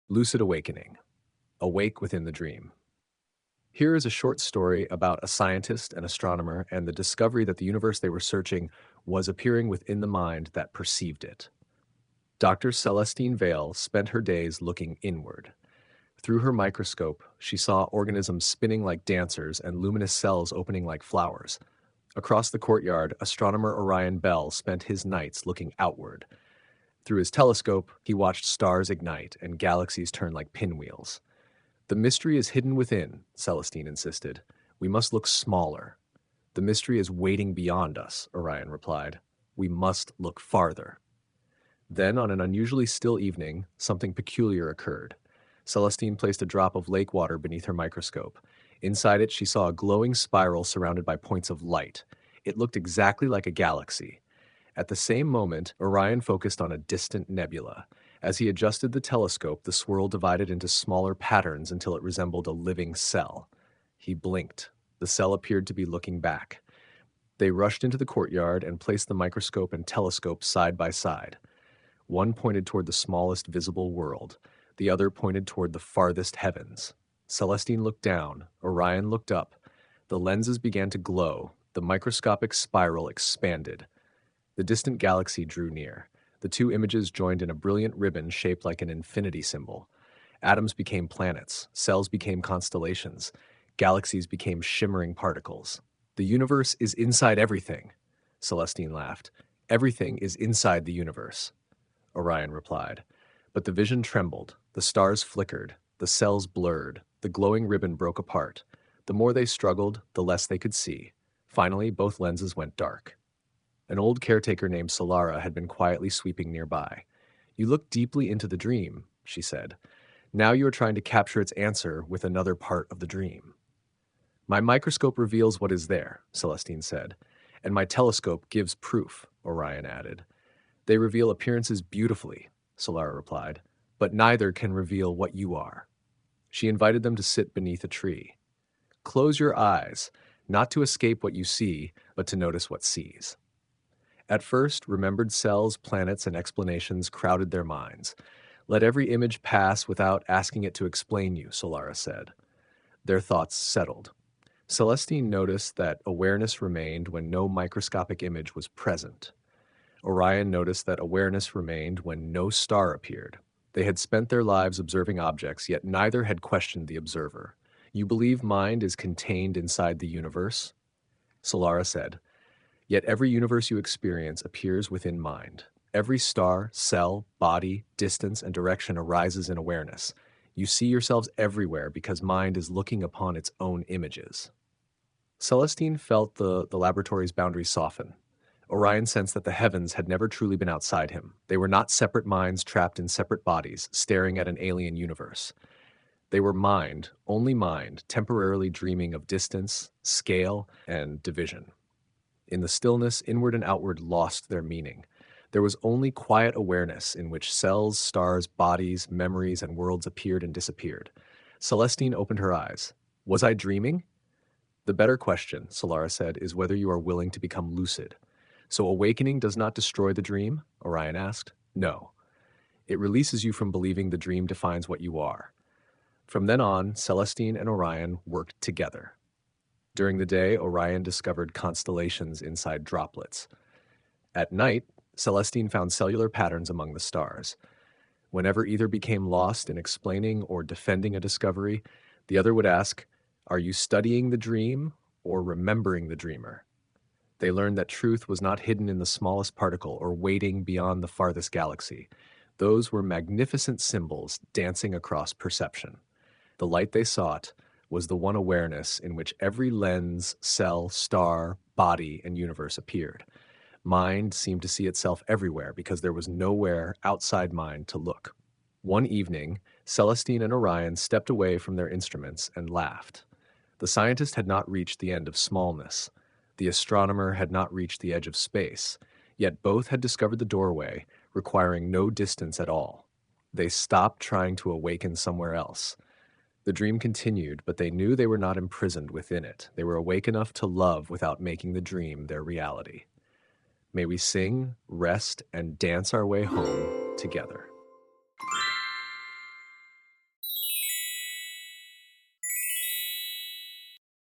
Lucid Awakening. Awake within the dream. Here is a short story about a scientist, an astronomer, and the discovery that the universe they were searching was appearing within the mind that perceived it. Dr. Celestine Vale spent her days looking inward. Through her microscope, she saw organisms spinning like dancers and luminous cells opening like flowers. Across the courtyard, astronomer Orion Bell spent his nights looking outward. Through his telescope, he watched stars ignite and galaxies turn like pinwheels. The mystery is hidden within, Celestine insisted. We must look smaller. The mystery is waiting beyond us, Orion replied. We must look farther. Then, on an unusually still evening, something peculiar occurred. Celestine placed a drop of lake water beneath her microscope. Inside it, she saw a glowing spiral surrounded by points of light. It looked exactly like a galaxy. At the same moment, Orion focused on a distant nebula. As he adjusted the telescope, the swirl divided into smaller patterns until it resembled a living cell. He blinked. The cell appeared to be looking back. They rushed into the courtyard and placed the microscope and telescope side by side. One pointed toward the smallest visible world. The other pointed toward the farthest heavens. Celestine looked down. Orion looked up. The lenses began to glow. The microscopic spiral expanded. The distant galaxy drew near. The two images joined in a brilliant ribbon shaped like an infinity symbol. Atoms became planets, cells became constellations, galaxies became shimmering particles. The universe is inside everything, Celestine laughed. Everything is inside the universe, Orion replied. But the vision trembled, the stars flickered, the cells blurred, the glowing ribbon broke apart. The more they struggled, the less they could see. Finally, both lenses went dark. An old caretaker named Solara had been quietly sweeping nearby. You look deeply into the dream, she said. Now you are trying to capture its answer with another part of the dream. My microscope reveals what is there, Celestine said, and my telescope gives proof, Orion added. They reveal appearances beautifully, Solara replied, but neither can reveal what you are. She invited them to sit beneath a tree. Close your eyes, not to escape what you see, but to notice what sees. At first, remembered cells, planets, and explanations crowded their minds. Let every image pass without asking it to explain you, Solara said. Their thoughts settled. Celestine noticed that awareness remained when no microscopic image was present. Orion noticed that awareness remained when no star appeared. They had spent their lives observing objects, yet neither had questioned the observer. You believe mind is contained inside the universe? Solara said. Yet every universe you experience appears within mind. Every star, cell, body, distance, and direction arises in awareness. You see yourselves everywhere because mind is looking upon its own images. Celestine felt the laboratory's boundaries soften. Orion sensed that the heavens had never truly been outside him. They were not separate minds trapped in separate bodies, staring at an alien universe. They were mind, only mind, temporarily dreaming of distance, scale, and division. In the stillness, inward and outward lost their meaning. There was only quiet awareness in which cells, stars, bodies, memories, and worlds appeared and disappeared. Celestine opened her eyes. Was I dreaming? The better question, Solara said, is whether you are willing to become lucid. So awakening does not destroy the dream? Orion asked. No. It releases you from believing the dream defines what you are. From then on, Celestine and Orion worked together. During the day, Orion discovered constellations inside droplets. At night, Celestine found cellular patterns among the stars. Whenever either became lost in explaining or defending a discovery, the other would ask, are you studying the dream or remembering the dreamer? They learned that truth was not hidden in the smallest particle or waiting beyond the farthest galaxy. Those were magnificent symbols dancing across perception. The light they sought was the one awareness in which every lens, cell, star, body, and universe appeared. Mind seemed to see itself everywhere because there was nowhere outside mind to look. One evening, Celestine and Orion stepped away from their instruments and laughed. The scientist had not reached the end of smallness. The astronomer had not reached the edge of space, yet both had discovered the doorway, requiring no distance at all. They stopped trying to awaken somewhere else. The dream continued, but they knew they were not imprisoned within it. They were awake enough to love without making the dream their reality. May we sing, rest, and dance our way home together.